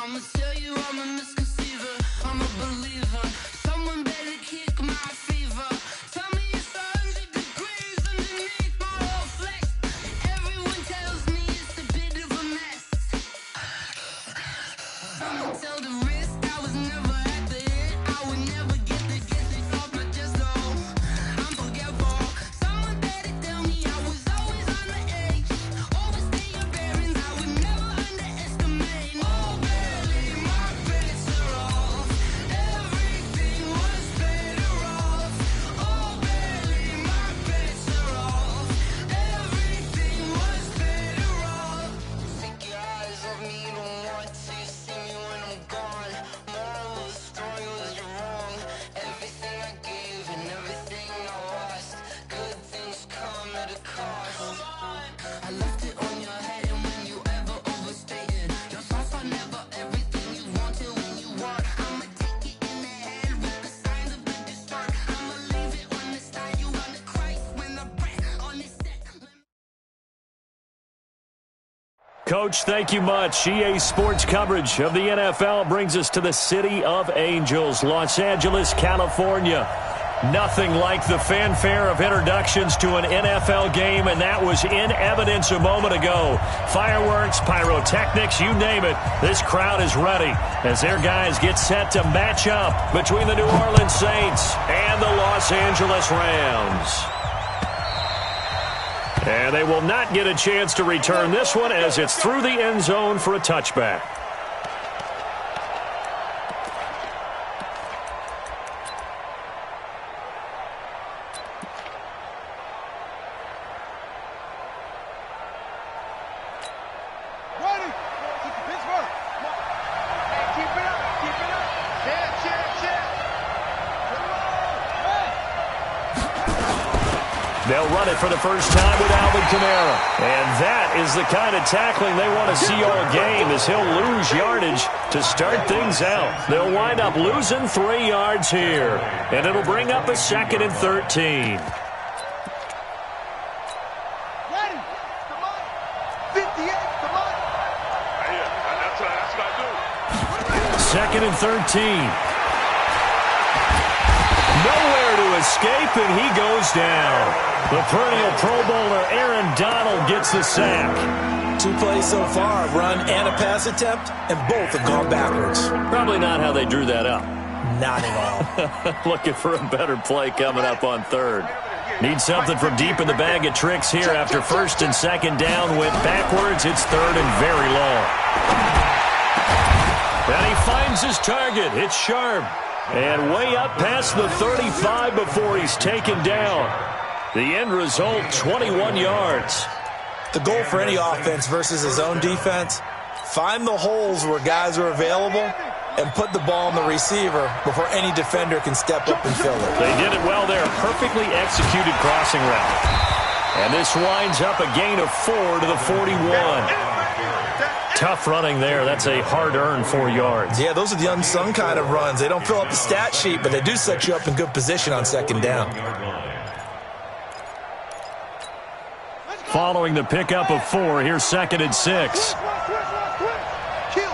I'ma tell you I'm a misconceiver, I'm a believer. Someone better kick my fever. Tell me it's 100 degrees underneath my whole flesh. Everyone tells me it's a bit of a mess. Someone tell the risk I was never at the hit. I would never get it off my chest though. I'm forgetful. Someone better tell me I was always on the edge. Overstay your bearings, I would never underestimate. Oh barely, my bets are off. Everything was better off. Oh barely, my bets are off. Everything was better off. Take your eyes off me, you don't want to see me when I'm gone. Moral of the story was you're wrong. Everything I gave and everything I lost. Good things come at a cost. I left it on your head, and when you ever overstated, your thoughts are never everything you wanted when you want. I'ma take it in the head with the signs of the disturbed. I'ma leave it on the side. You on the Christ when the breath on this set. Coach, thank you much. EA Sports coverage of the NFL brings us to the City of Angels, Los Angeles, California. Nothing like the fanfare of introductions to an NFL game, and that was in evidence a moment ago. Fireworks, pyrotechnics, you name it. This crowd is ready as their guys get set to match up between the New Orleans Saints and the Los Angeles Rams. And they will not get a chance to return this one as it's through the end zone for a touchback. Ready? Pittsburgh. Keep it up. Keep it up. Cheer. They'll run it for the first time with Alvin Kamara. And that is the kind of tackling they want to see all game, as he'll lose yardage to start things out. They'll wind up losing 3 yards here. And it'll bring up a 2nd and 13. Ready? Come on. 58. Come on. That's what I do. 2nd and 13. Nowhere to escape, and he goes down. The perennial Pro Bowler Aaron Donald gets the sack. 2 plays so far, a run and a pass attempt, and both have gone backwards. Probably not how they drew that up. Not at all. Looking for a better play coming up on 3rd. Need something from deep in the bag of tricks here after 1st and 2nd down. Went backwards. It's 3rd and very long. And he finds his target. It's Sharp. And way up past the 35 before he's taken down. The end result, 21 yards. The goal for any offense versus his own defense, find the holes where guys are available and put the ball on the receiver before any defender can step up and fill it. They did it well there. Perfectly executed crossing route. And this winds up a gain of 4 to the 41. Tough running there. That's a hard-earned 4 yards. Yeah, those are the unsung kind of runs. They don't fill up the stat sheet, but they do set you up in good position on 2nd down. Following the pickup of 4, here's 2nd and 6. Kill.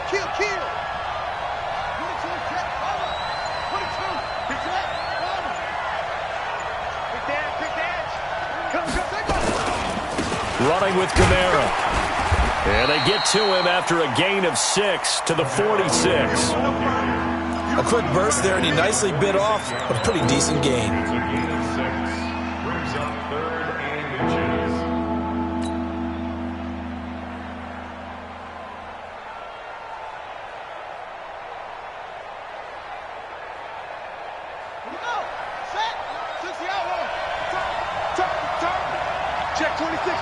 Running with Kamara. And they get to him after a gain of 6 to the 46. A quick burst there, and he nicely bit off a pretty decent gain. Check 26.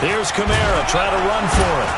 Here's Kamara trying to run for it.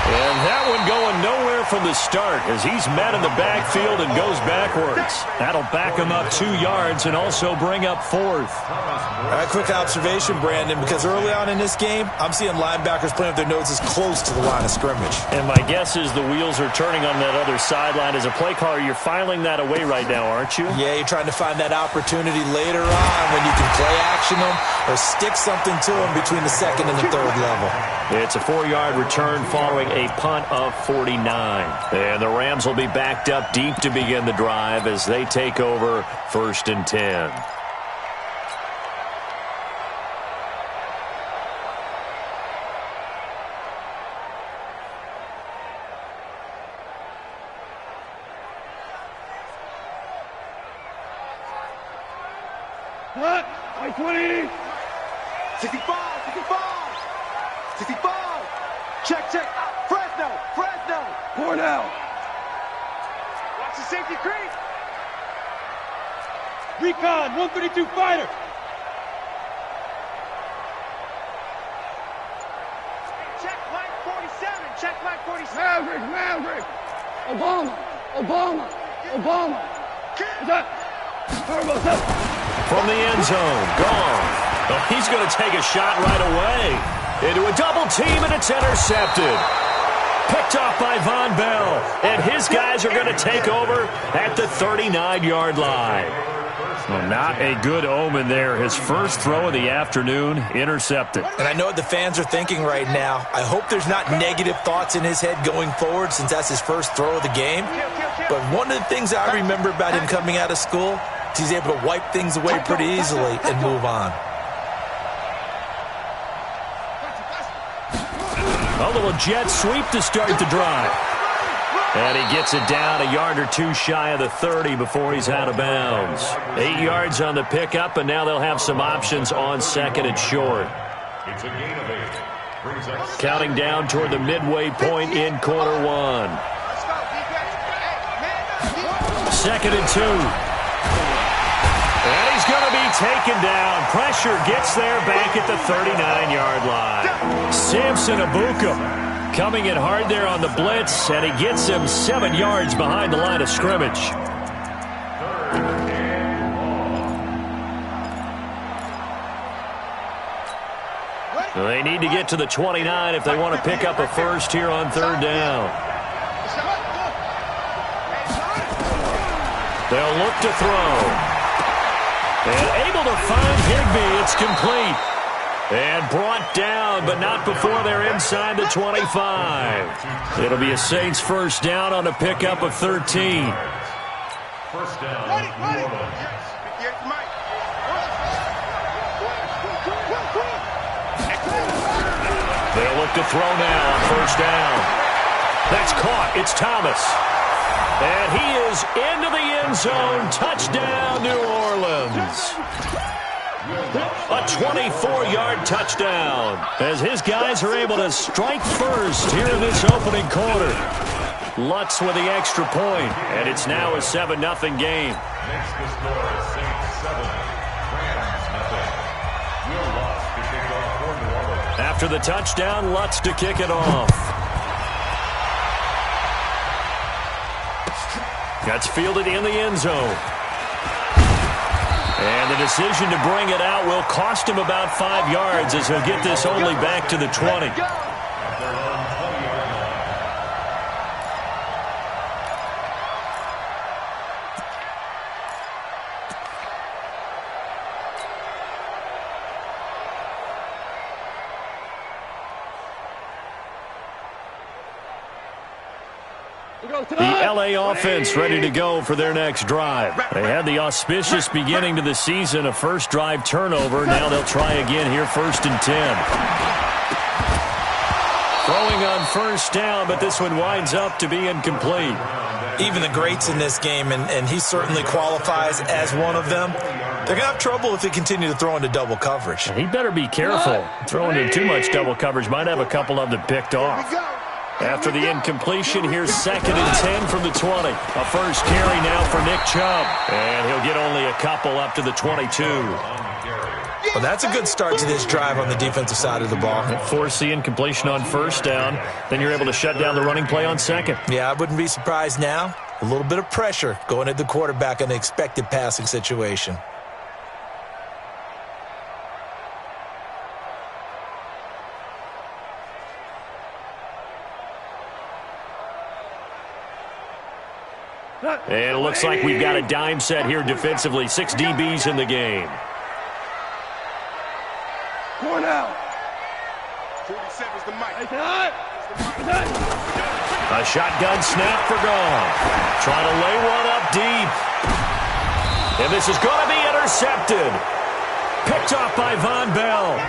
And that one going nowhere from the start as he's met in the backfield and goes backwards. That'll back him up 2 yards and also bring up 4th. All right, quick observation, Brandon, because early on in this game, I'm seeing linebackers playing with their noses close to the line of scrimmage. And my guess is the wheels are turning on that other sideline. As a play caller, you're filing that away right now, aren't you? Yeah, you're trying to find that opportunity later on when you can play action them or stick something to them between the second and the third level. It's a 4-yard return following a punt of 49. And the Rams will be backed up deep to begin the drive as they take over 1st and 10. What? 20. 65, 65. Check. Fresno. Cornell. Watch the safety creep. Recon, 132 fighter. Check line 47. Maverick. Obama. Is that? From the end zone, gone. Oh, he's going to take a shot right away. Into a double team, and it's intercepted. Picked off by Von Bell. And his guys are going to take over at the 39-yard line. Well, not a good omen there. His first throw of the afternoon, intercepted. And I know what the fans are thinking right now. I hope there's not negative thoughts in his head going forward since that's his first throw of the game. But one of the things I remember about him coming out of school is he's able to wipe things away pretty easily and move on. A little jet sweep to start the drive. And he gets it down a yard or two shy of the 30 before he's out of bounds. 8 yards on the pickup, and now they'll have some options on second and short. It's a gain of 8. Counting down toward the midway point in quarter one. Second and 2. And he's going to be taken down. Pressure gets there back at the 39-yard line. Samson Abuka coming in hard there on the blitz, and he gets him 7 yards behind the line of scrimmage. They need to get to the 29 if they want to pick up a first here on third down. They'll look to throw. And able to find Higbee. It's complete. And brought down, but not before they're inside the 25. It'll be a Saints first down on a pickup of 13. First down. They'll look to throw now on first down. That's caught. It's Thomas. And he is into the end zone. Touchdown, New Orleans. A 24-yard touchdown as his guys are able to strike first here in this opening quarter. Lutz with the extra point, and it's now a 7-0 game. Next the score is Saints 7, Rams nothing. Will Lutz to kick off for New Orleans. After the touchdown, Lutz to kick it off. That's fielded in the end zone. And the decision to bring it out will cost him about 5 yards as he'll get this only back to the 20. The LA offense ready to go for their next drive. They had the auspicious beginning to the season, a first drive turnover. Now they'll try again here, 1st and 10. Throwing on first down, but this one winds up to be incomplete. Even the greats in this game, and he certainly qualifies as one of them, they're going to have trouble if they continue to throw into double coverage. He better be careful. Throwing in too much double coverage might have a couple of them picked off. After the incompletion, here's 2nd and 10 from the 20. A first carry now for Nick Chubb. And he'll get only a couple up to the 22. Well, that's a good start to this drive on the defensive side of the ball. Force the incompletion on first down. Then you're able to shut down the running play on second. Yeah, I wouldn't be surprised now. A little bit of pressure going at the quarterback in the expected passing situation. And it looks like we've got a dime set here defensively. 6 DBs in the game. Going out. 47's the mic. A shotgun snap for Goff. Trying to lay one up deep. And this is going to be intercepted. Picked off by Von Bell.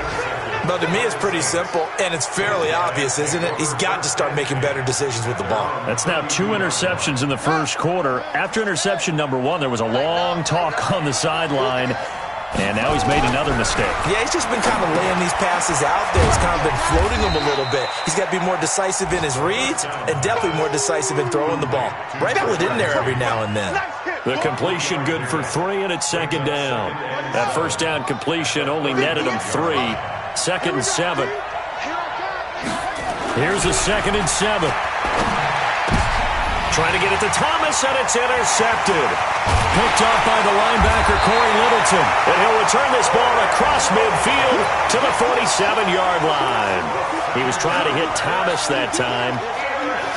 But to me, it's pretty simple, and it's fairly obvious, isn't it? He's got to start making better decisions with the ball. That's now 2 interceptions in the first quarter. After interception number 1, there was a long talk on the sideline, and now he's made another mistake. Yeah, he's just been kind of laying these passes out there. He's kind of been floating them a little bit. He's got to be more decisive in his reads and definitely more decisive in throwing the ball. Rifle it in there every now and then. The completion good for 3, and it's second down. That first down completion only netted him 3. 2nd and 7. Here's a 2nd and 7. Trying to get it to Thomas, and it's intercepted. Picked off by the linebacker, Corey Littleton. And he'll return this ball across midfield to the 47-yard line. He was trying to hit Thomas that time.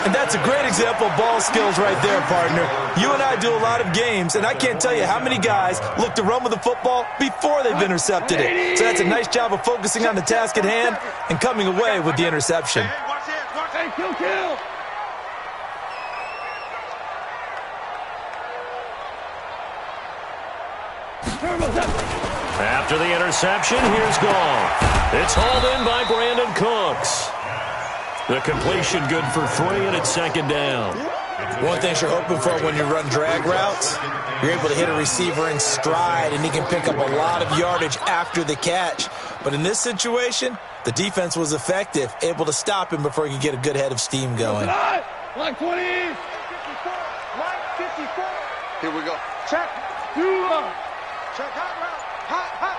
And that's a great example of ball skills right there, partner. You and I do a lot of games, and I can't tell you how many guys look to run with the football before they've intercepted it. So that's a nice job of focusing on the task at hand and coming away with the interception. Hey, kill. After the interception, here's Goff. It's hauled in by Brandon Cooks. The completion good for 3, and it's second down. One thing you're hoping for when you run drag routes, you're able to hit a receiver in stride, and he can pick up a lot of yardage after the catch. But in this situation, the defense was effective, able to stop him before he could get a good head of steam going. Line 20. Line 54. Here we go. Check. Check hot route. Hot.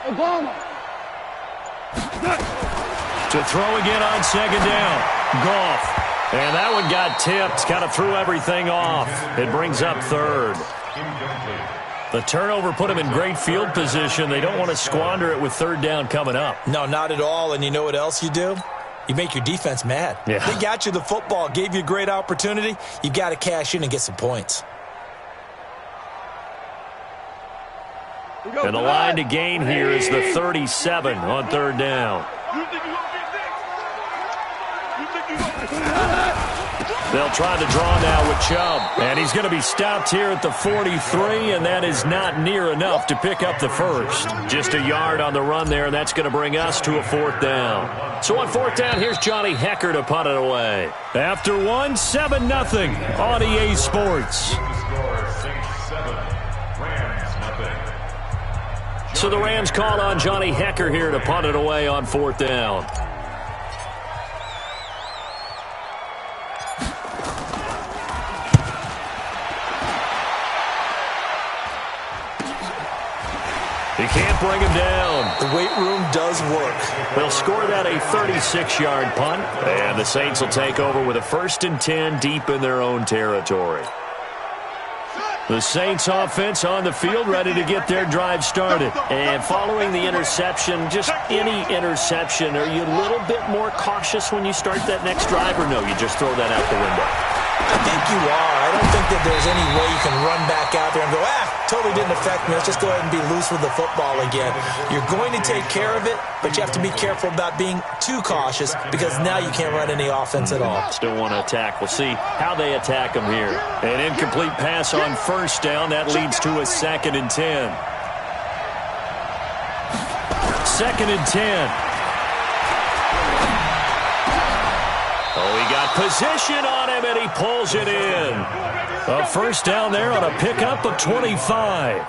Obama. To throw again on second down. Goff. And that one got tipped. Kind of threw everything off. It brings up 3rd. The turnover put him in great field position. They don't want to squander it with 3rd down coming up. No, not at all. And you know what else you do? You make your defense mad. Yeah. They got you the football, gave you a great opportunity. You've got to cash in and get some points. And the line to gain here is the 37 on 3rd down. They'll try the draw now with Chubb. And he's going to be stopped here at the 43, and that is not near enough to pick up the first. Just a yard on the run there, and that's going to bring us to a 4th down. So on 4th down, here's Johnny Hecker to punt it away. After 7-0 on EA Sports. So the Rams call on Johnny Hecker here to punt it away on 4th down. He can't bring him down. The weight room does work. They'll score that a 36-yard punt, and the Saints will take over with a 1st and 10 deep in their own territory. The Saints offense on the field ready to get their drive started. And following the interception, just any interception, are you a little bit more cautious when you start that next drive, or no, you just throw that out the window? I think you are. I don't think that there's any way you can run back out there and go, totally didn't affect me. Let's just go ahead and be loose with the football again. You're going to take care of it, but you have to be careful about being too cautious because now you can't run any offense at all. Still want to attack. We'll see how they attack him here. An incomplete pass on 1st down. That leads to a 2nd and 10. 2nd and 10. Oh, he got position on him, and he pulls it in. A 1st down there on a pickup of 25.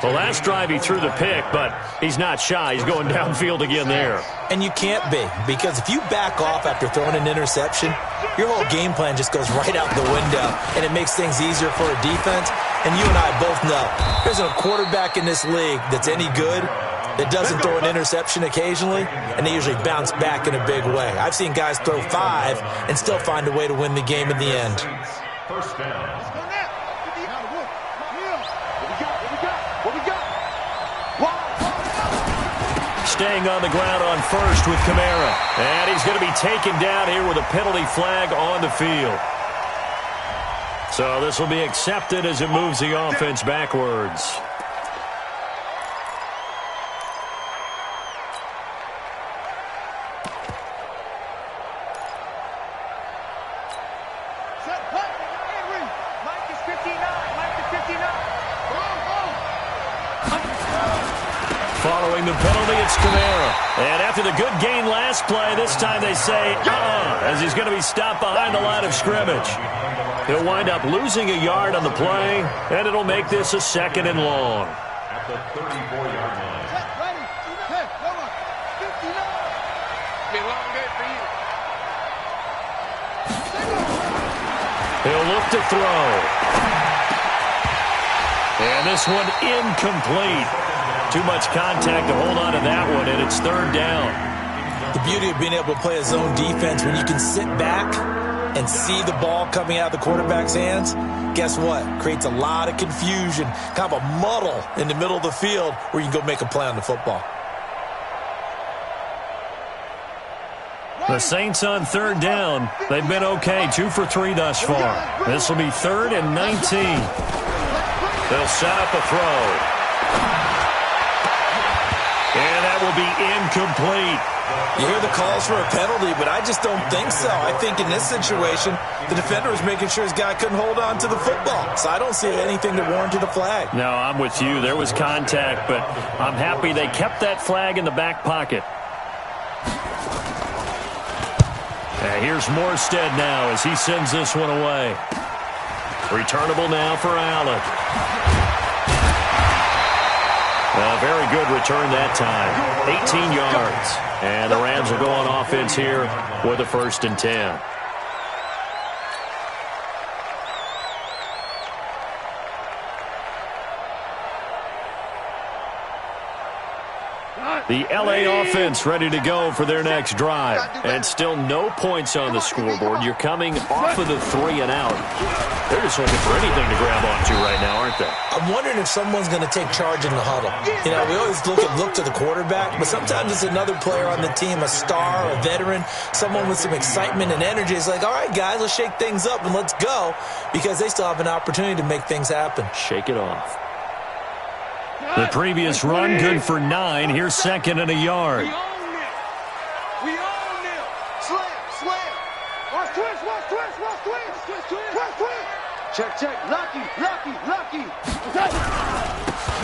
The last drive he threw the pick, but he's not shy. He's going downfield again there. And you can't be, because if you back off after throwing an interception, your whole game plan just goes right out the window, and it makes things easier for a defense. And you and I both know there's a quarterback in this league that's any good that doesn't throw an interception occasionally, and they usually bounce back in a big way. I've seen guys throw 5 and still find a way to win the game in the end. First down. Staying on the ground on first with Kamara. And he's going to be taken down here with a penalty flag on the field. So this will be accepted as it moves the offense backwards. Following the penalty, it's Kamara. And after the good gain last play, this time they say, as he's going to be stopped behind the line of scrimmage. He'll wind up losing a yard on the play, and it'll make this a 2nd and long. At the 34-yard line. He'll look to throw. And this one incomplete. Too much contact to hold on to that one, and it's 3rd down. The beauty of being able to play a zone defense, when you can sit back and see the ball coming out of the quarterback's hands, guess what? Creates a lot of confusion, kind of a muddle in the middle of the field where you can go make a play on the football. The Saints on 3rd down. They've been okay, 2 for 3 thus far. This will be 3rd and 19. They'll set up a throw. And that will be incomplete. You hear the calls for a penalty, but I just don't think so. I think in this situation, the defender was making sure his guy couldn't hold on to the football. So I don't see anything that warranted a flag. No, I'm with you. There was contact, but I'm happy they kept that flag in the back pocket. And here's Morstead now as he sends this one away. Returnable now for Allen. A very good return that time. 18 yards. And the Rams will go on offense here with a 1st and 10. The LA offense ready to go for their next drive. And still no points on the scoreboard. You're coming off of the 3 and out. They're just looking for anything to grab onto right now, aren't they? I'm wondering if someone's going to take charge in the huddle. You know, we always look to the quarterback, but sometimes it's another player on the team, a star, a veteran, someone with some excitement and energy. It's like, all right, guys, let's shake things up and let's go, because they still have an opportunity to make things happen. Shake it off. The previous run, good for 9. Here's 2nd and a yard. We own them. Slam. Watch twist. Check. Lucky.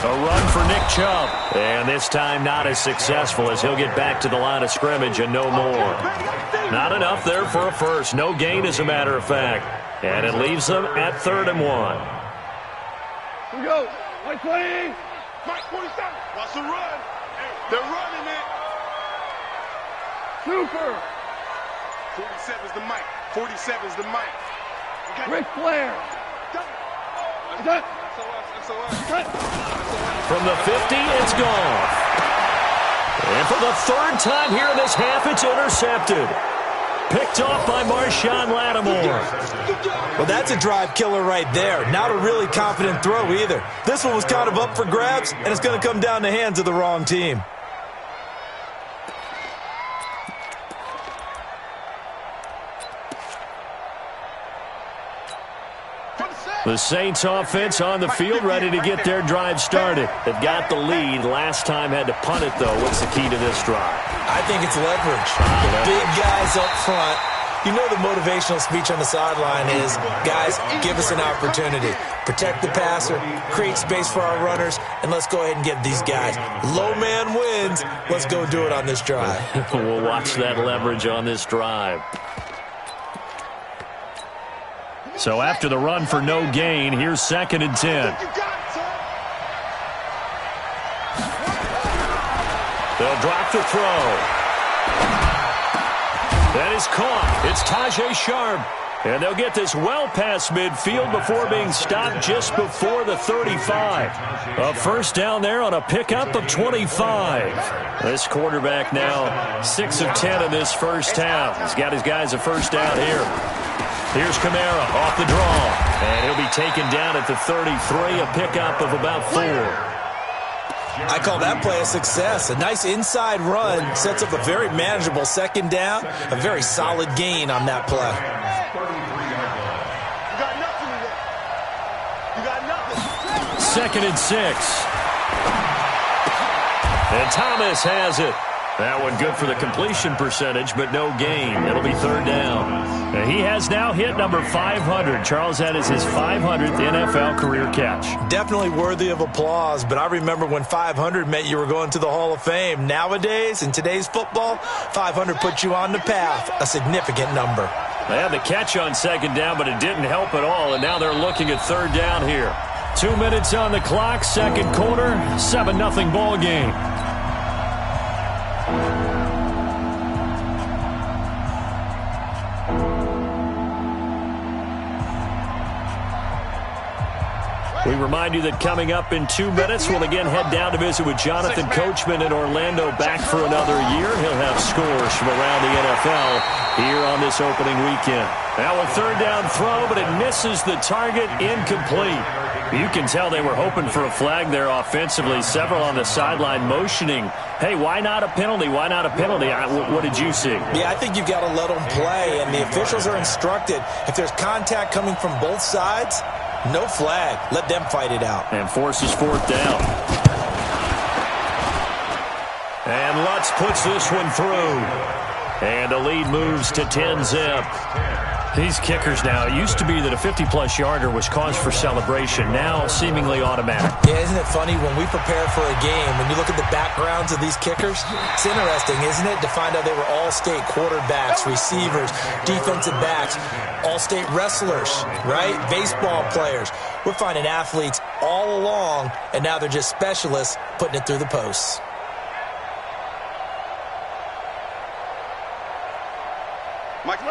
A run for Nick Chubb. And this time not as successful as he'll get back to the line of scrimmage and no more. Not enough there for a first. No gain, as a matter of fact. And it leaves them at 3rd and 1. Here we go. Mike 20. Mike 47. Watch the run. They're running it. Super. 47's the Mike. 47's the Mike. Okay. Ric Flair. From the 50, it's gone. And for the 3rd time here in this half, it's intercepted. Picked off by Marshawn Lattimore. Well, that's a drive killer right there. Not a really confident throw either. This one was kind of up for grabs, and it's going to come down the hands of the wrong team. The Saints offense on the field, ready to get their drive started. They've got the lead. Last time had to punt it, though. What's the key to this drive? I think it's leverage. The big guys up front. You know the motivational speech on the sideline is, guys, give us an opportunity. Protect the passer, create space for our runners, and let's go ahead and get these guys. Low man wins. Let's go do it on this drive. We'll watch that leverage on this drive. So after the run for no gain, here's 2nd and 10. They'll drop the throw. That is caught. It's Tajay Sharp. And they'll get this well past midfield before being stopped just before the 35. A first down there on a pickup of 25. This quarterback now 6 of 10 in this first half. He's got his guys a first down here. Here's Kamara off the draw. And he'll be taken down at the 33, a pickup of about 4. I call that play a success. A nice inside run sets up a very manageable second down. A very solid gain on that play. You got nothing. 2nd and 6. And Thomas has it. That one good for the completion percentage, but no gain. It'll be 3rd down. And he has now hit number 500. Charles, that is his 500th NFL career catch. Definitely worthy of applause, but I remember when 500 meant you were going to the Hall of Fame. Nowadays, in today's football, 500 puts you on the path, a significant number. They had the catch on 2nd down, but it didn't help at all, and now they're looking at 3rd down here. 2 minutes on the clock, 2nd quarter, 7-0 ball game. We remind you that coming up in 2 minutes, we'll again head down to visit with Jonathan Coachman in Orlando, back for another year. He'll have scores from around the NFL here on this opening weekend. Now a 3rd down throw, but it misses the target, incomplete. You can tell they were hoping for a flag there offensively. Several on the sideline motioning, hey, why not a penalty? Why not a penalty? What did you see? Yeah, I think you've got to let them play, and the officials are instructed, if there's contact coming from both sides, no flag. Let them fight it out. And forces 4th down. And Lutz puts this one through. And the lead moves to 10-zip. These kickers now, it used to be that a 50-plus yarder was cause for celebration. Now seemingly automatic. Yeah, isn't it funny when we prepare for a game, when you look at the backgrounds of these kickers, it's interesting, isn't it, to find out they were all-state quarterbacks, receivers, defensive backs, all-state wrestlers, right? Baseball players. We're finding athletes all along, and now they're just specialists putting it through the posts.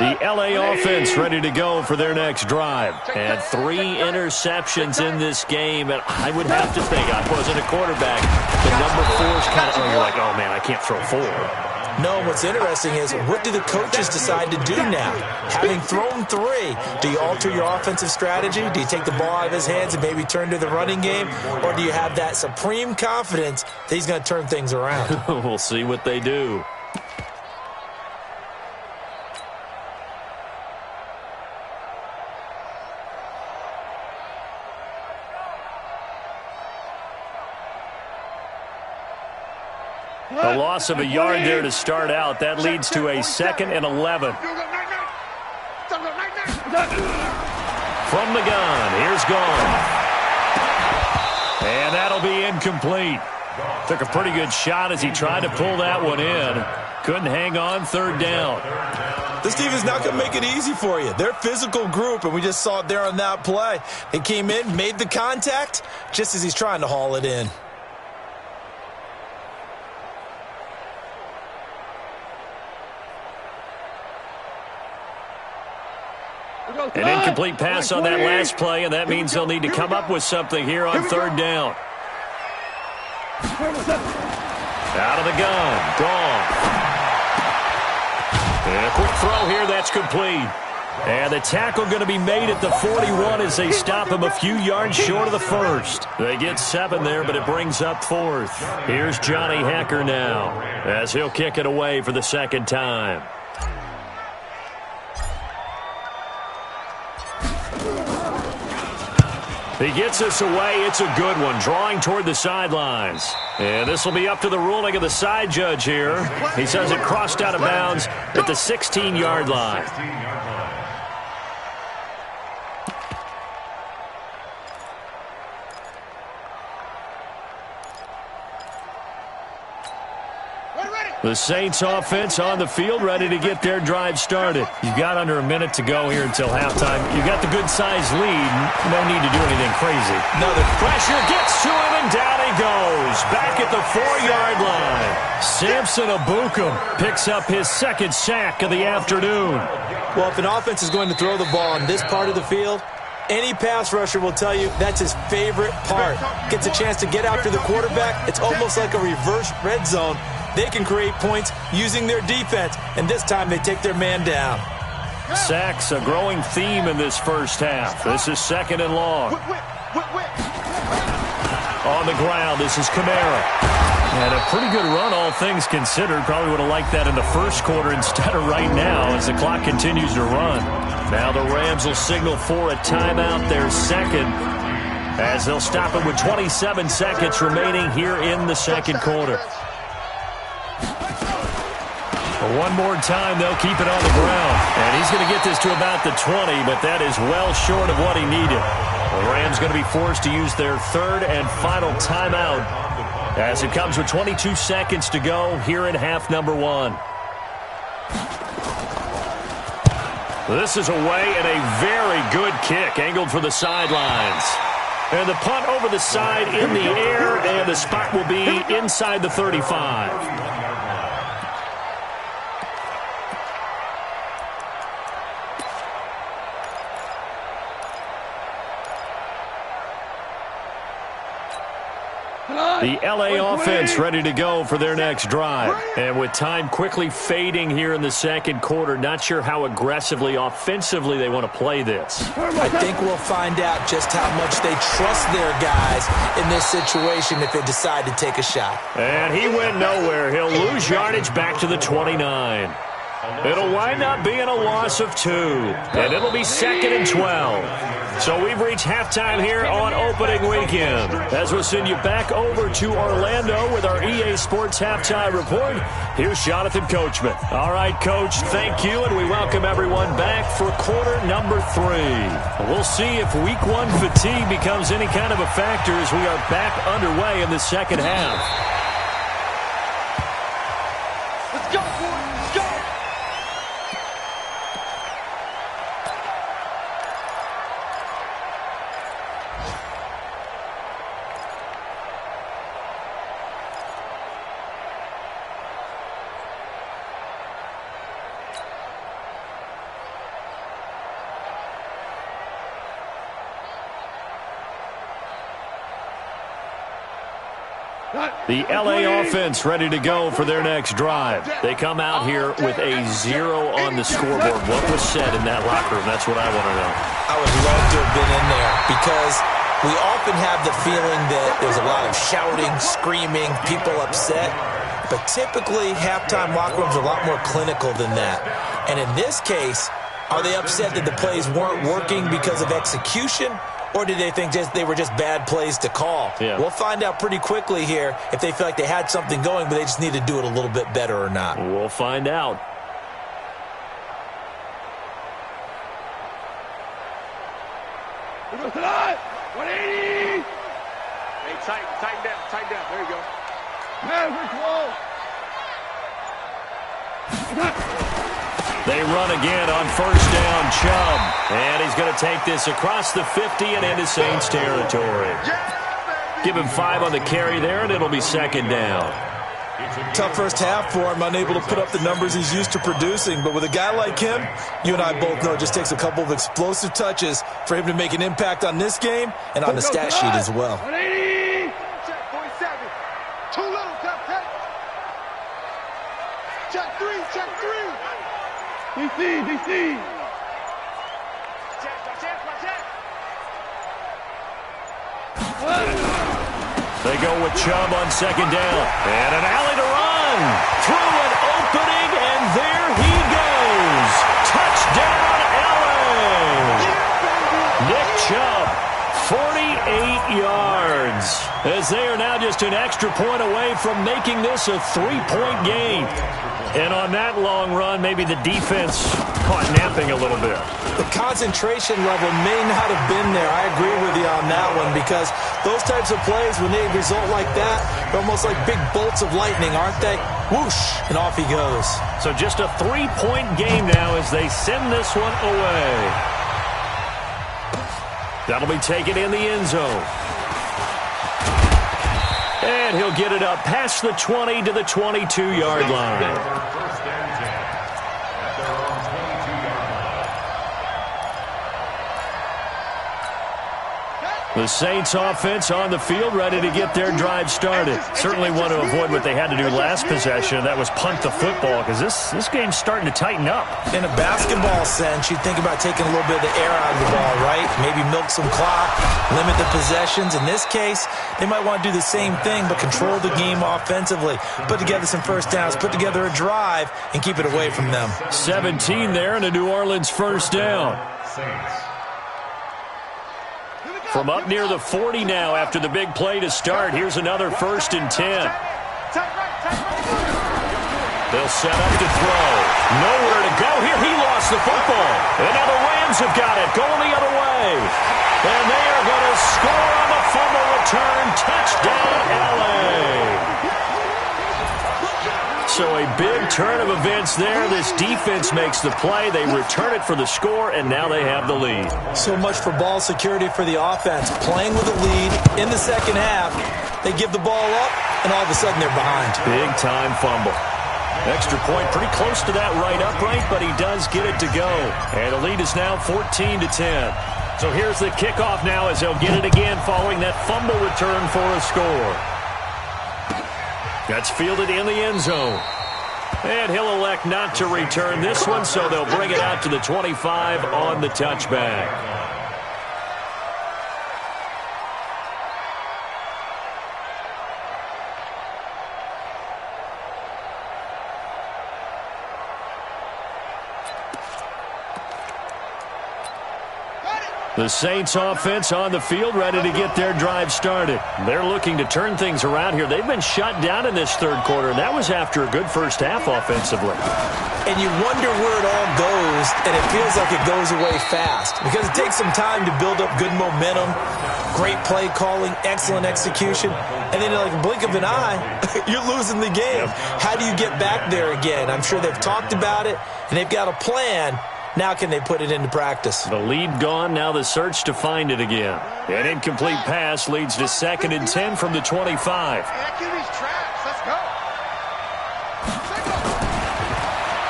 The LA offense ready to go for their next drive. And 3 interceptions in this game. And I would have to think, I wasn't a quarterback, the number 4 is kind of, you're like, oh, man, I can't throw 4. No, what's interesting is, what do the coaches decide to do now? Having thrown 3, do you alter your offensive strategy? Do you take the ball out of his hands and maybe turn to the running game? Or do you have that supreme confidence that he's going to turn things around? We'll see what they do. A loss of a yard there to start out. That leads to a 2nd and 11. From the gun, here's Gone. And that'll be incomplete. Took a pretty good shot as he tried to pull that one in. Couldn't hang on, 3rd down. This team is not going to make it easy for you. They're a physical group, and we just saw it there on that play. They came in, made the contact, just as he's trying to haul it in. An incomplete pass on that last play, and that means they'll need to come up with something here on 3rd down. Out of the gun. Gone. And a quick throw here. That's complete. And the tackle going to be made at the 41 as they stop him a few yards short of the 1st. They get 7 there, but it brings up 4th. Here's Johnny Hecker now as he'll kick it away for the 2nd time. He gets this away. It's a good one, drawing toward the sidelines. And this will be up to the ruling of the side judge here. He says it crossed out of bounds at the 16-yard line. Ready. The Saints offense on the field, ready to get their drive started. You've got under a minute to go here until halftime. You've got the good-sized lead. No need to do anything crazy. No, the pressure gets to him, and down he goes. Back at the 4-yard line. Samson Abukum picks up his second sack of the afternoon. Well, if an offense is going to throw the ball on this part of the field, any pass rusher will tell you that's his favorite part. Gets a chance to get after the quarterback. It's almost like a reverse red zone. They can create points using their defense, and this time they take their man down. Sacks, a growing theme in this first half. This is 2nd and long. On the ground, this is Kamara. And a pretty good run, all things considered. Probably would have liked that in the first quarter instead of right now as the clock continues to run. Now the Rams will signal for a timeout, their second, as they'll stop it with 27 seconds remaining here in the second quarter. One more time, they'll keep it on the ground. And he's going to get this to about the 20, but that is well short of what he needed. The Rams going to be forced to use their third and final timeout as it comes with 22 seconds to go here in half number 1. This is away and a very good kick angled for the sidelines. And the punt over the side in the air, and the spot will be inside the 35. The LA offense ready to go for their next drive. And with time quickly fading here in the second quarter, not sure how aggressively, offensively they want to play this. I think we'll find out just how much they trust their guys in this situation if they decide to take a shot. And he went nowhere. He'll lose yardage back to the 29. It'll wind up being a loss of 2. And it'll be 2nd and 12. So we've reached halftime here on opening weekend. As we'll send you back over to Orlando with our EA Sports Halftime Report, here's Jonathan Coachman. All right, Coach, thank you, and we welcome everyone back for quarter number 3. We'll see if week 1 fatigue becomes any kind of a factor as we are back underway in the second half. Let's go, boys. Let's go. The LA offense ready to go for their next drive. They come out here with a 0 on the scoreboard. What was said in that locker room? That's what I want to know. I would love to have been in there because we often have the feeling that there's a lot of shouting, screaming, people upset. But typically, halftime locker rooms are a lot more clinical than that. And in this case, are they upset that the plays weren't working because of execution? Or did they think they were just bad plays to call? Yeah. We'll find out pretty quickly here if they feel like they had something going, but they just need to do it a little bit better or not. We'll find out. Here goes tonight. 180. Hey, tighten down. There you go. Man, we're close. They run again on first down, Chubb. And he's going to take this across the 50 and into Saints territory. Give him 5 on the carry there, and it'll be 2nd down. Tough first half for him, unable to put up the numbers he's used to producing. But with a guy like him, you and I both know it just takes a couple of explosive touches for him to make an impact on this game and on the stat sheet as well. 180. Check 47. Too little, check 3. DC. They go with Chubb on 2nd down. And an alley to run. Through an opening, and there he goes. Touchdown, LA. Nick Chubb, 48 yards. As they are now just an extra point away from making this a 3-point game. And on that long run, maybe the defense caught napping a little bit. The concentration level may not have been there. I agree with you on that one because those types of plays, when they result like that, they're almost like big bolts of lightning, aren't they? Whoosh, and off he goes. So just a 3-point game now as they send this one away. That'll be taken in the end zone. And he'll get it up past the 20 to the 22-yard line. 1st and 10 at their own 22-yard line. The Saints offense on the field, ready to get their drive started. Certainly want to avoid what they had to do last possession. That was punt the football, because this game's starting to tighten up. In a basketball sense, you'd think about taking a little bit of the air out of the ball, right? Maybe milk some clock, limit the possessions. In this case, they might want to do the same thing, but control the game offensively. Put together some first downs, put together a drive, and keep it away from them. 17 there and a New Orleans first down. Saints. From up near the 40 now after the big play to start. Here's another 1st and 10. They'll set up to throw. Nowhere to go here. He lost the football. And now the Rams have got it. Going the other way. And they are going to score on the fumble return. Touchdown, L.A. So a big turn of events there. This defense makes the play. They return it for the score, and now they have the lead. So much for ball security for the offense. Playing with a lead in the second half. They give the ball up, and all of a sudden they're behind. Big-time fumble. Extra point pretty close to that right upright, but he does get it to go. And the lead is now 14 to 10. So here's the kickoff now as they'll get it again following that fumble return for a score. That's fielded in the end zone. And he'll elect not to return this one, so they'll bring it out to the 25 on the touchback. The Saints offense on the field, ready to get their drive started. They're looking to turn things around here. They've been shut down in this third quarter, and that was after a good first half offensively. And you wonder where it all goes, and it feels like it goes away fast because it takes some time to build up good momentum, great play calling, excellent execution, and then like a blink of an eye, you're losing the game. How do you get back there again? I'm sure they've talked about it, and they've got a plan. Now can they put it into practice? The lead gone, now the search to find it again. An incomplete pass leads to 2nd and 10 from the 25. Let's go.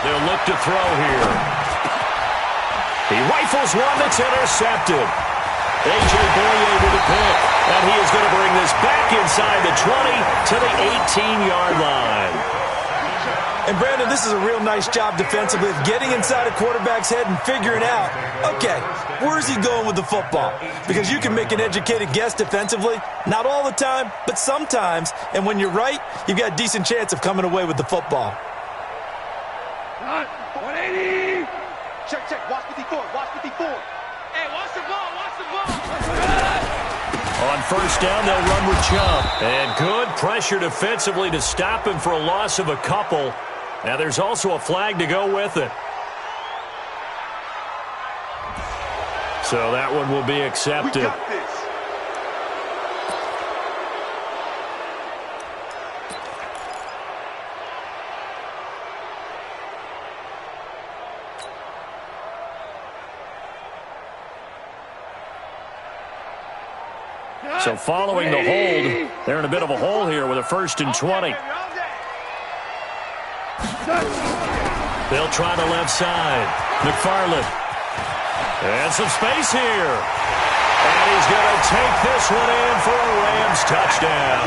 They'll look to throw here. He rifles one that's intercepted. A.J. Boye with a pick. And he is going to bring this back inside the 20 to the 18-yard line. And, Brandon, this is a real nice job defensively of getting inside a quarterback's head and figuring out, okay, where's he going with the football? Because you can make an educated guess defensively, not all the time, but sometimes. And when you're right, you've got a decent chance of coming away with the football. 180. Check. Watch 54. Hey, watch the ball. On first down, they'll run with Chubb. And good pressure defensively to stop him for a loss of a couple. Now there's also a flag to go with it. So that one will be accepted. We got this. So following the hold, they're in a bit of a hole here with a 1st and 20. They'll try the left side. McFarland. And some space here. And he's going to take this one in for a Rams touchdown.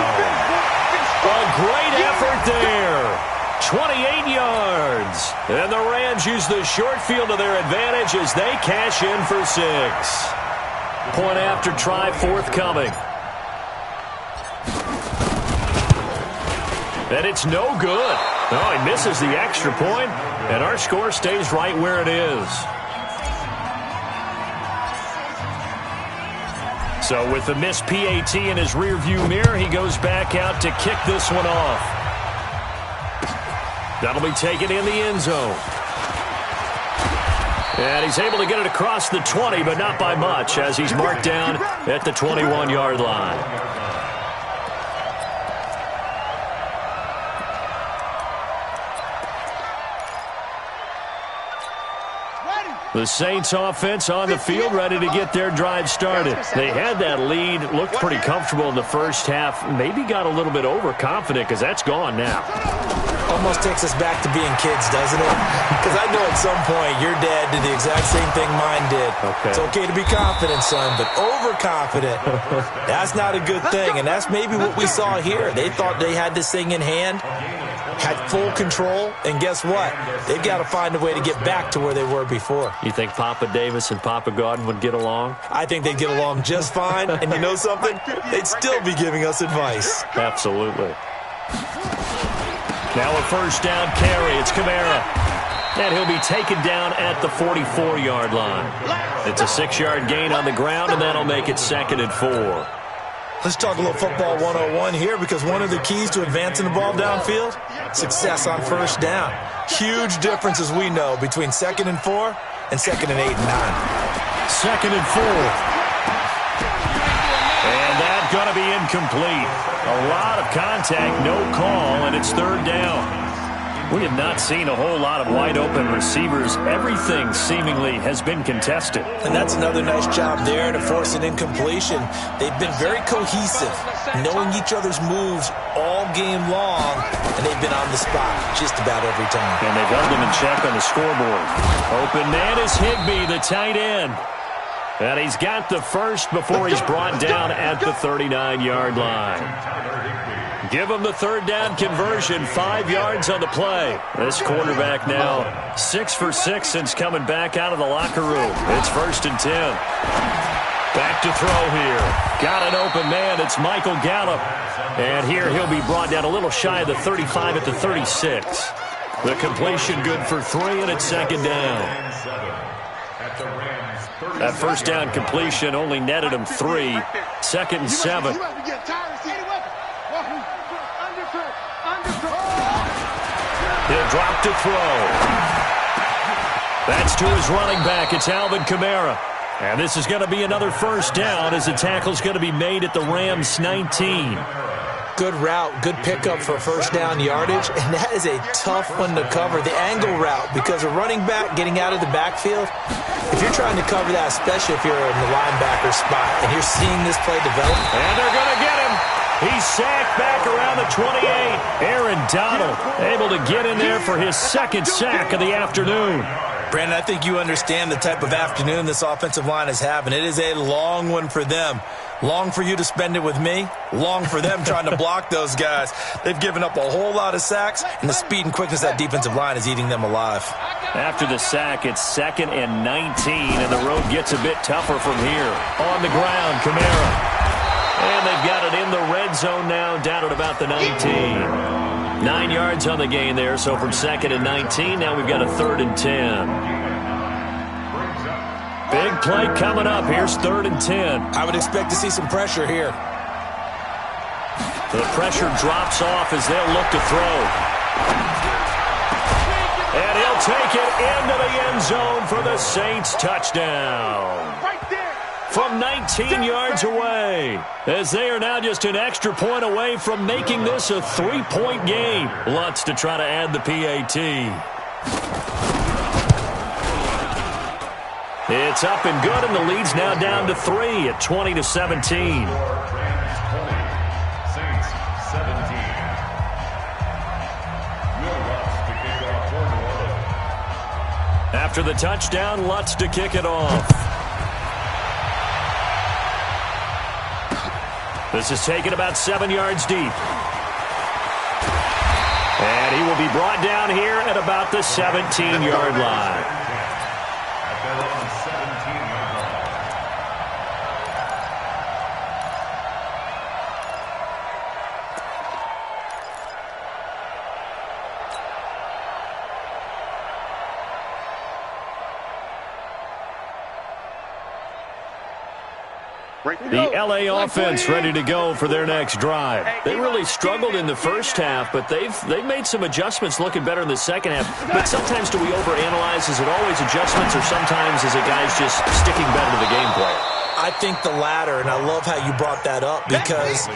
A great effort there. 28 yards. And the Rams use the short field to their advantage as they cash in for 6. Point after try forthcoming. And it's no good. Oh, he misses the extra point, and our score stays right where it is. So with the missed PAT in his rearview mirror, he goes back out to kick this one off. That'll be taken in the end zone. And he's able to get it across the 20, but not by much, as he's marked down at the 21-yard line. The Saints offense on the field, ready to get their drive started. They had that lead, looked pretty comfortable in the first half, maybe got a little bit overconfident because that's gone now. Almost takes us back to being kids, doesn't it? Because I know at some point your dad did the exact same thing mine did. Okay. It's okay to be confident, son, but overconfident, that's not a good thing. And that's maybe what we saw here. They thought they had this thing in hand, had full control, and guess what? They've got to find a way to get back to where they were before. You think Papa Davis and Papa Godwin would get along? I think they'd get along just fine, and you know something? They'd still be giving us advice. Absolutely. Now a first down carry. It's Kamara. And he'll be taken down at the 44-yard line. It's a 6-yard gain on the ground, and that'll make it 2nd and 4. Let's talk a little football 101 here, because one of the keys to advancing the ball downfield, success on first down. Huge difference, as we know, between 2nd and 4 and 2nd and 8 and 9. 2nd and 4. And that's going to be incomplete. A lot of contact, no call, and it's 3rd down. We have not seen a whole lot of wide-open receivers. Everything seemingly has been contested. And that's another nice job there to force an incompletion. They've been very cohesive, knowing each other's moves all game long, and they've been on the spot just about every time. And they've held them in check on the scoreboard. Open man is Higbee, the tight end. And he's got the first before he's brought down at the 39-yard line. Give him the 3rd down conversion, 5 yards on the play. This quarterback now 6 for 6 since coming back out of the locker room. It's 1st and 10. Back to throw here. Got an open man. It's Michael Gallup. And here he'll be brought down a little shy of the 35 at the 36. The completion good for 3, and it's 2nd down. That first down completion only netted him 3. 2nd and 7. He'll drop to throw. That's to his running back. It's Alvin Kamara. And this is going to be another first down as the tackle's going to be made at the Rams 19. Good route, good pickup for first down yardage, and that is a tough one to cover, the angle route, because a running back getting out of the backfield, if you're trying to cover that, especially if you're in the linebacker spot, and you're seeing this play develop. And they're going to get him. He's sacked back around the 28. Aaron Donald able to get in there for his 2nd sack of the afternoon. Brandon, I think you understand the type of afternoon this offensive line is having. It is a long one for them. Long for you to spend it with me. Long for them trying to block those guys. They've given up a whole lot of sacks, and the speed and quickness of that defensive line is eating them alive. After the sack, it's 2nd and 19, and the road gets a bit tougher from here. On the ground, Kamara. And they've got it in the red zone now, down at about the 19. 9 yards on the gain there, so from 2nd and 19, now we've got a 3rd and 10. Big play coming up. Here's 3rd and 10. I would expect to see some pressure here. The pressure drops off as they'll look to throw. And he'll take it into the end zone for the Saints touchdown. From 19 yards away, as they are now just an extra point away from making this a 3-point game. Lutz to try to add the PAT. It's up and good, and the lead's now down to 3 at 20-17. After the touchdown, Lutz to kick it off. This is taken about 7 yards deep. And he will be brought down here at about the 17-yard line. The L.A. offense ready to go for their next drive. They really struggled in the first half, but they've made some adjustments looking better in the second half. But sometimes do we overanalyze? Is it always adjustments, or sometimes is it guys just sticking better to the game plan? I think the latter, and I love how you brought that up because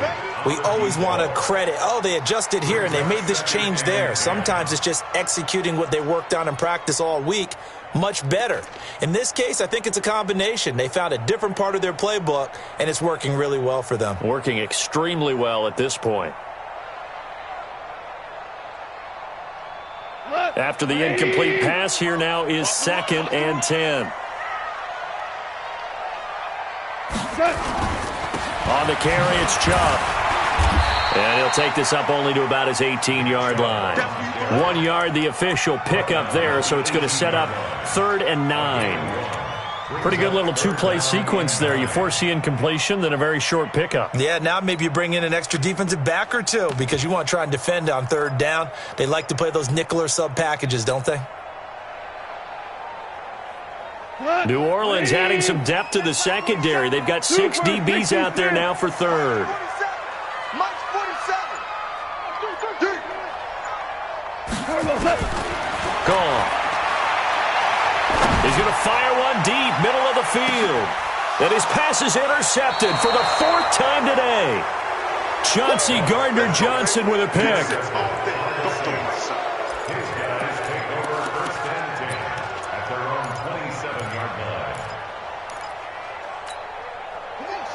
we always want to credit, oh, they adjusted here and they made this change there. Sometimes it's just executing what they worked on in practice all week much better. In this case, I think it's a combination. They found a different part of their playbook, and it's working really well for them. Working extremely well at this point. After the incomplete pass, here now is 2nd and 10. On the carry, it's Chubb. And he'll take this up only to about his 18-yard line. 1 yard, the official pickup there, so it's going to set up 3rd and 9. Pretty good little two-play sequence there. You force the incompletion, then a very short pickup. Yeah, now maybe you bring in an extra defensive back or two because you want to try and defend on 3rd down. They like to play those nickel or sub packages, don't they? New Orleans adding some depth to the secondary. They've got 6 DBs out there now for 3rd. Gone. He's going to fire one deep, middle of the field. And his pass is intercepted for the 4th time today. Chauncey Gardner-Johnson with a pick.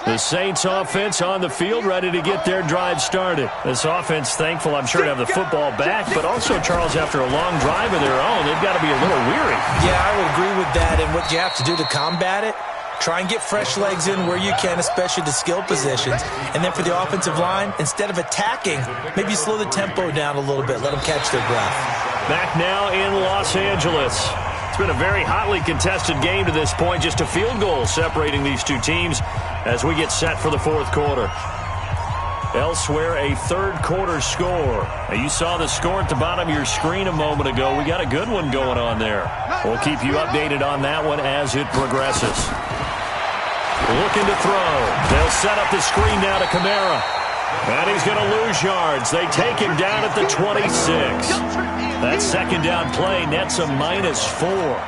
The Saints offense on the field, ready to get their drive started. This offense, thankful, I'm sure, to have the football back, but also, Charles, after a long drive of their own, they've got to be a little weary. Yeah, I would agree with that, and what you have to do to combat it, try and get fresh legs in where you can, especially the skill positions. And then for the offensive line, instead of attacking, maybe slow the tempo down a little bit, let them catch their breath. Back now in Los Angeles. It's been a very hotly contested game to this point, just a field goal separating these two teams as we get set for the 4th quarter. Elsewhere, a 3rd quarter score. Now, you saw the score at the bottom of your screen a moment ago. We got a good one going on there. We'll keep you updated on that one as it progresses. Looking to throw. They'll set up the screen now to Kamara. And he's going to lose yards. They take him down at the 26. That 2nd down play nets a -4.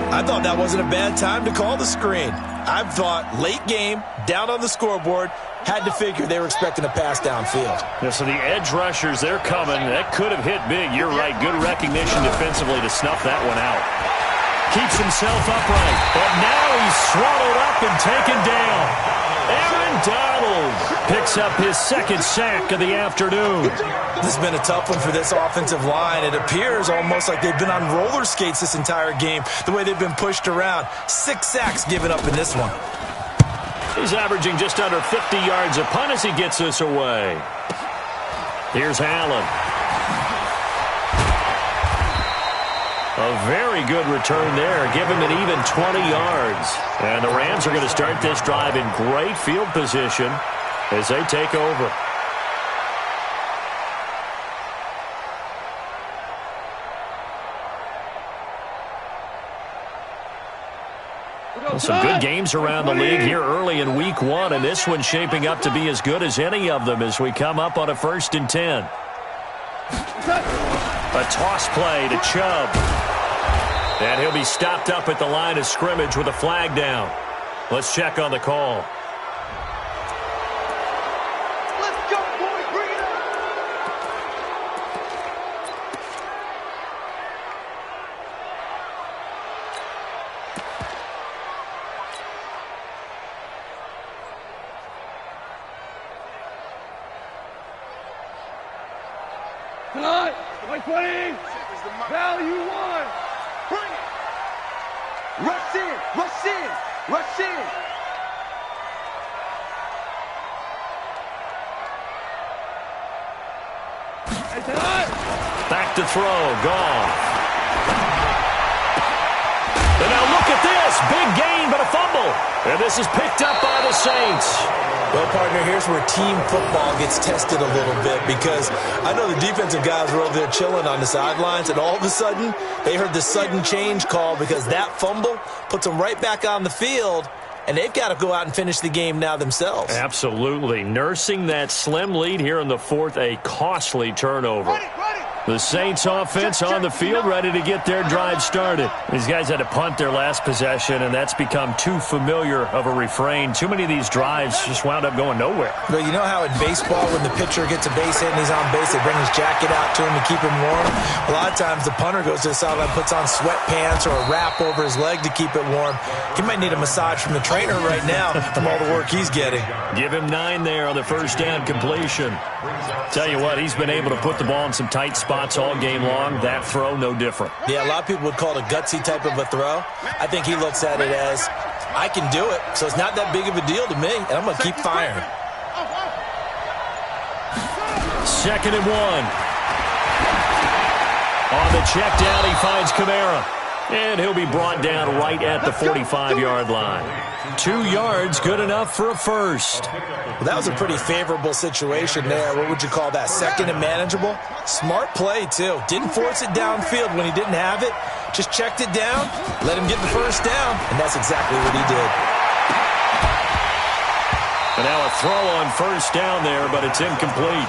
I thought that wasn't a bad time to call the screen. I thought late game, down on the scoreboard, had to figure they were expecting a pass downfield. Yeah, so the edge rushers, they're coming. That could have hit big. You're right. Good recognition defensively to snuff that one out. Keeps himself upright. But now he's swallowed up and taken down. Aaron Donald picks up his 2nd sack of the afternoon. This has been a tough one for this offensive line. It appears almost like they've been on roller skates this entire game, the way they've been pushed around. 6 sacks given up in this one. He's averaging just under 50 yards a punt as he gets this away. Here's Allen. A very good return there. Give him an even 20 yards. And the Rams are going to start this drive in great field position as they take over. Some good games around the league here early in week 1, and this one's shaping up to be as good as any of them as we come up on a 1st and 10. A toss play to Chubb. And he'll be stopped up at the line of scrimmage with a flag down. Let's check on the call. Let's go, boys. Bring it up. Tonight, like playing, value 1. Bring it. Rush in, rush in, rush in. Hey, tonight. Back to throw. Goff. And now look at this. Big gain, but a fumble. And this is picked up by the Saints. Well, partner, here's where team football gets tested a little bit because I know the defensive guys were over there chilling on the sidelines, and all of a sudden they heard the sudden change call because that fumble puts them right back on the field, and they've got to go out and finish the game now themselves. Absolutely. Nursing that slim lead here in the 4th, a costly turnover. Ready, ready. The Saints offense on the field, ready to get their drive started. These guys had to punt their last possession, and that's become too familiar of a refrain. Too many of these drives just wound up going nowhere. Well, you know how in baseball, when the pitcher gets a base hit and he's on base, they bring his jacket out to him to keep him warm? A lot of times the punter goes to the sideline, puts on sweatpants or a wrap over his leg to keep it warm. He might need a massage from the trainer right now from all the work he's getting. Give him 9 there on the first down completion. Tell you what, he's been able to put the ball in some tight spots all game long. That throw, no different. Yeah, a lot of people would call it a gutsy type of a throw. I think he looks at it as, I can do it, so it's not that big of a deal to me, and I'm going to keep firing. 2nd and 1. On the check down, he finds Kamara. And he'll be brought down right at the 45-yard line. 2 yards, good enough for a first. Well, that was a pretty favorable situation there. What would you call that? 2nd and manageable? Smart play, too. Didn't force it downfield when he didn't have it. Just checked it down, let him get the first down, and that's exactly what he did. And now a throw on first down there, but it's incomplete.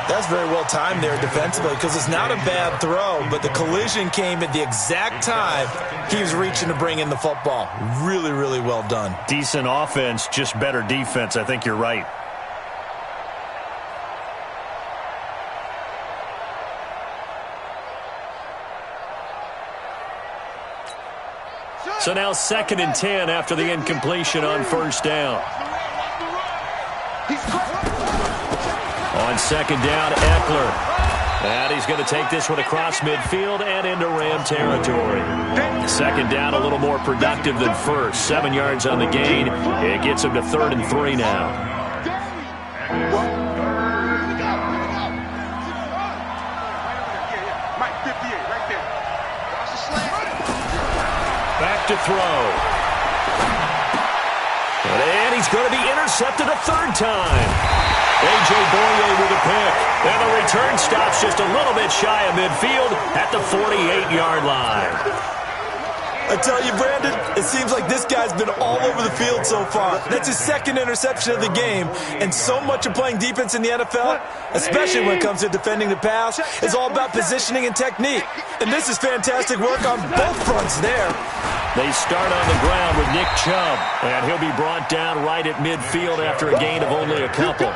That's very well timed there defensively because it's not a bad throw, but the collision came at the exact time he was reaching to bring in the football. Really, really well done. Decent offense, just better defense. I think you're right. So now 2nd and 10 after the incompletion on first down. On 2nd down, Eckler. And he's going to take this one across midfield and into Ram territory. 2nd down, a little more productive than first. 7 yards on the gain. It gets him to 3rd and 3 now. Back to throw. And he's going to be intercepted a 3rd time. A.J. Boye with a pick. And the return stops just a little bit shy of midfield at the 48-yard line. I tell you, Brandon, it seems like this guy's been all over the field so far. That's his 2nd interception of the game. And so much of playing defense in the NFL, especially when it comes to defending the pass, is all about positioning and technique. And this is fantastic work on both fronts there. They start on the ground with Nick Chubb. And he'll be brought down right at midfield after a gain of only a couple.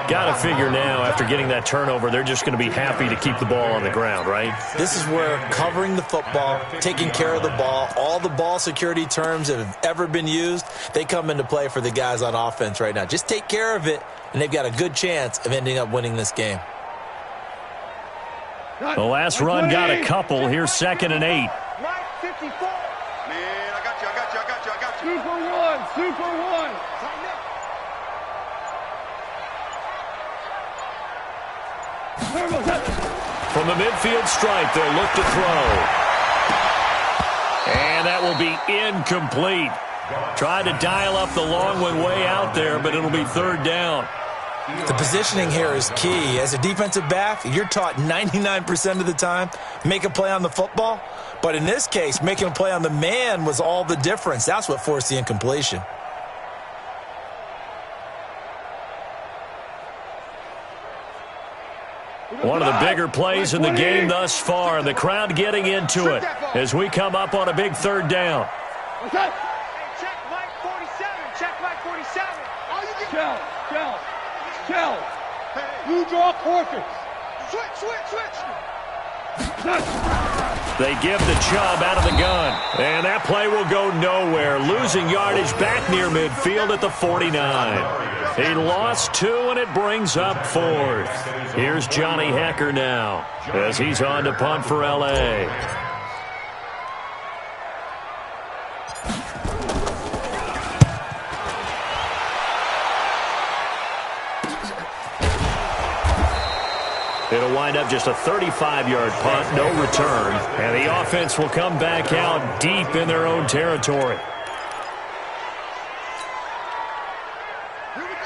Got to figure now, after getting that turnover, they're just going to be happy to keep the ball on the ground, right? This is where covering the football, taking care of the ball, all the ball security terms that have ever been used, they come into play for the guys on offense right now. Just take care of it, and they've got a good chance of ending up winning this game. The last run got a couple. Here's 2nd and 8. Man, I got you. Super one. From the midfield stripe, they'll look to throw. And that will be incomplete. Tried to dial up the long one way out there, but it'll be 3rd down. The positioning here is key. As a defensive back, you're taught 99% of the time, make a play on the football. But in this case, making a play on the man was all the difference. That's what forced the incompletion. One of the bigger plays in the game thus far, and the crowd getting into it as we come up on a big 3rd down. Okay. Check Mike 47. Check Mike 47. Shell. You draw quarters. Switch. They give the Chubb out of the gun, and that play will go nowhere, losing yardage back near midfield at the 49. He lost 2, and it brings up 4th. Here's Johnny Hecker now as he's on to punt for L.A. It'll wind up just a 35-yard punt, no return, and the offense will come back out deep in their own territory.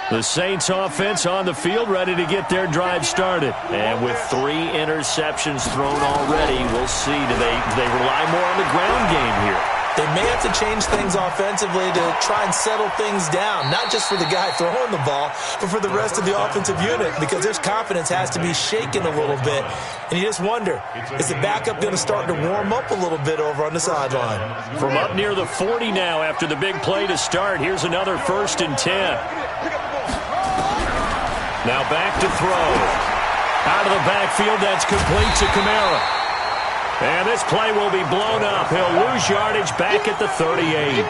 The Saints offense on the field, ready to get their drive started. And with 3 interceptions thrown already, we'll see. Do they rely more on the ground game here? They may have to change things offensively to try and settle things down, not just for the guy throwing the ball, but for the rest of the offensive unit, because their confidence has to be shaken a little bit. And you just wonder, is the backup going to start to warm up a little bit over on the sideline? From up near the 40 now after the big play to start, here's another 1st and 10. Now back to throw. Out of the backfield, that's complete to Kamara. And this play will be blown up. He'll lose yardage back at the 38.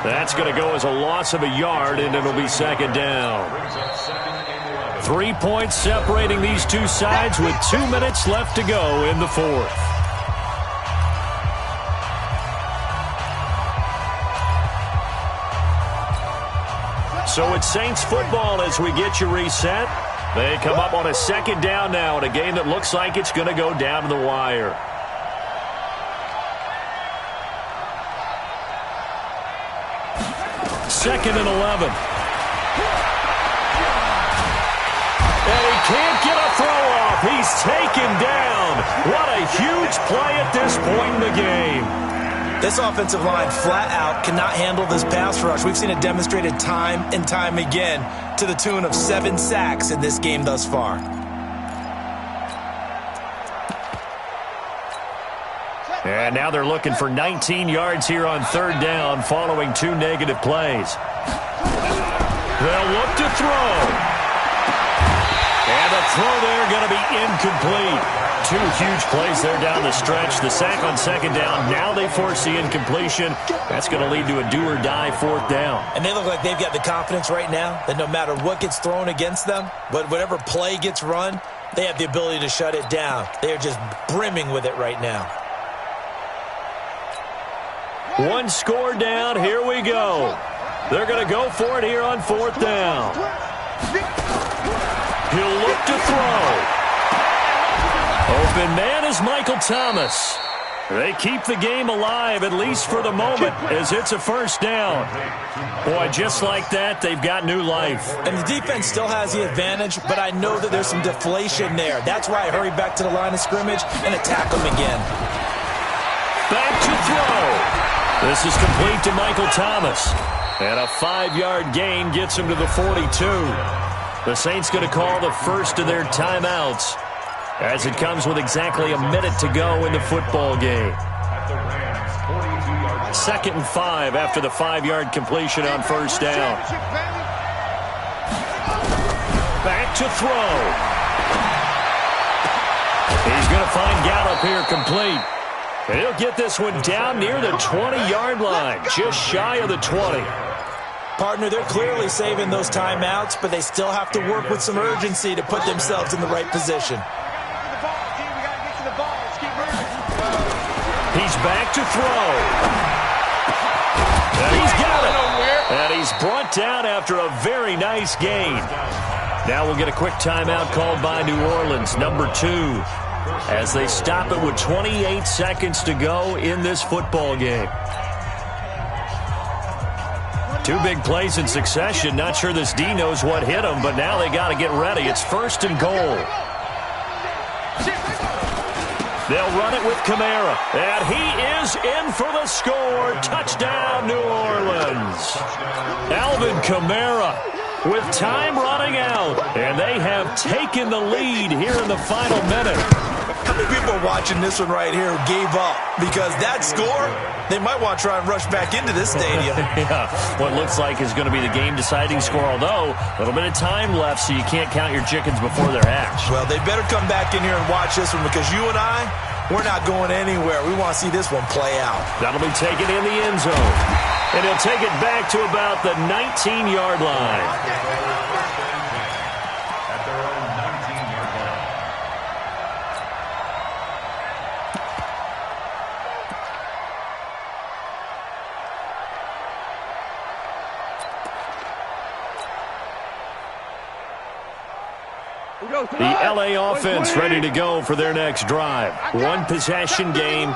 That's going to go as a loss of a yard, and it'll be second down. 3 points separating these two sides with 2 minutes left to go in the fourth. So it's Saints football as we get you reset. They come up on a second down now in a game that looks like it's going to go down to the wire. Second and 11. And he can't get a throw off. He's taken down. What a huge play at this point in the game. This offensive line flat out cannot handle this pass rush. We've seen it demonstrated time and time again to the tune of 7 sacks in this game thus far. And now they're looking for 19 yards here on third down following 2 negative plays. They'll look to throw. And the throw there going to be incomplete. 2 huge plays there down the stretch. The sack on second down. Now they force the incompletion. That's going to lead to a do-or-die fourth down. And they look like they've got the confidence right now that no matter what gets thrown against them, but whatever play gets run, they have the ability to shut it down. They are just brimming with it right now. 1 score down. Here we go. They're going to go for it here on fourth down. He'll look to throw. Open man is Michael Thomas. They keep the game alive, at least for the moment, as it's a first down. Boy, just like that, they've got new life. And the defense still has the advantage, but I know that there's some deflation there. That's why I hurry back to the line of scrimmage and attack them again. Back to throw. This is complete to Michael Thomas. And a 5-yard gain gets him to the 42. The Saints going to call the first of their timeouts as it comes with exactly a minute to go in the football game. 2nd and 5 after the 5-yard completion on first down. Back to throw. He's going to find Gallup here complete. He'll get this one down near the 20-yard line, just shy of the 20. Partner, they're clearly saving those timeouts, but they still have to work with some urgency to put themselves in the right position. He's back to throw. And he's got it. And he's brought down after a very nice gain. Now we'll get a quick timeout called by New Orleans, number 2, as they stop it with 28 seconds to go in this football game. 2 big plays in succession. Not sure this D knows what hit him, but now they got to get ready. It's 1st and goal. They'll run it with Kamara. And he is in for the score. Touchdown, New Orleans. Alvin Kamara with time running out. And they have taken the lead here in the final minute. How many people are watching this one right here who gave up? Because that score, they might want to try and rush back into this stadium. Yeah, what looks like is going to be the game-deciding score, although a little bit of time left, so you can't count your chickens before they're hatched. Well, they better come back in here and watch this one, because you and I, we're not going anywhere. We want to see this one play out. That'll be taken in the end zone. And he'll take it back to about the 19-yard line. The LA offense ready to go for their next drive. 1 possession game.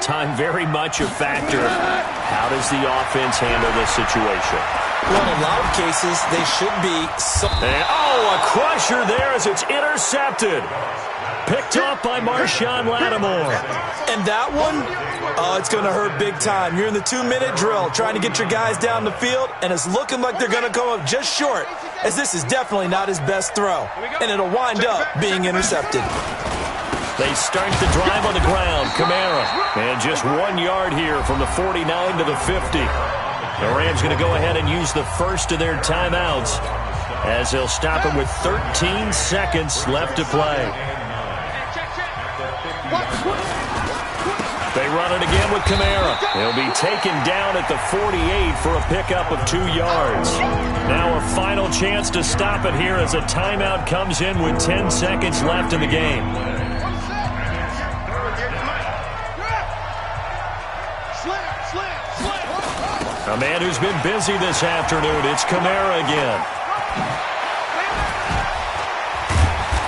Time very much a factor. How does the offense handle this situation? Well, in a lot of cases, they should be. And, a crusher there as it's intercepted. Picked off by Marshawn Lattimore. And that one, it's going to hurt big time. You're in the 2-minute drill trying to get your guys down the field, and it's looking like they're going to come up just short, as this is definitely not his best throw. And it'll wind up being intercepted. They start the drive on the ground. Kamara. And just 1 yard here from the 49 to the 50. The Rams going to go ahead and use the first of their timeouts as they'll stop him with 13 seconds left to play. They run it again with Kamara. He'll be taken down at the 48 for a pickup of 2 yards. Now a final chance to stop it here as a timeout comes in with 10 seconds left in the game. A man who's been busy this afternoon, it's Kamara again.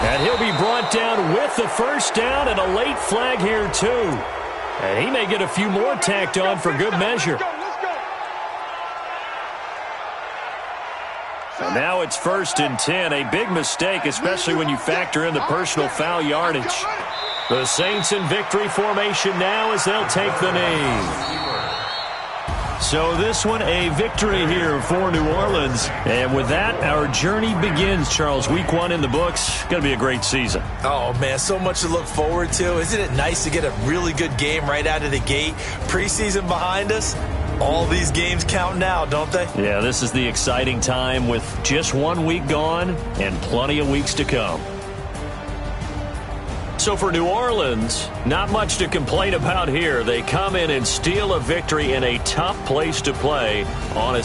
And he'll be brought down with the first down and a late flag here too. And he may get a few more tacked on for good measure. And now it's 1st and 10, a big mistake, especially when you factor in the personal foul yardage. The Saints in victory formation now as they'll take the knee. So this one, a victory here for New Orleans. And with that, our journey begins, Charles. Week 1 in the books. Going to be a great season. Oh, man, so much to look forward to. Isn't it nice to get a really good game right out of the gate? Preseason behind us. All these games count now, don't they? Yeah, this is the exciting time with just 1 week gone and plenty of weeks to come. So for New Orleans, not much to complain about here. They come in and steal a victory in a tough place to play on a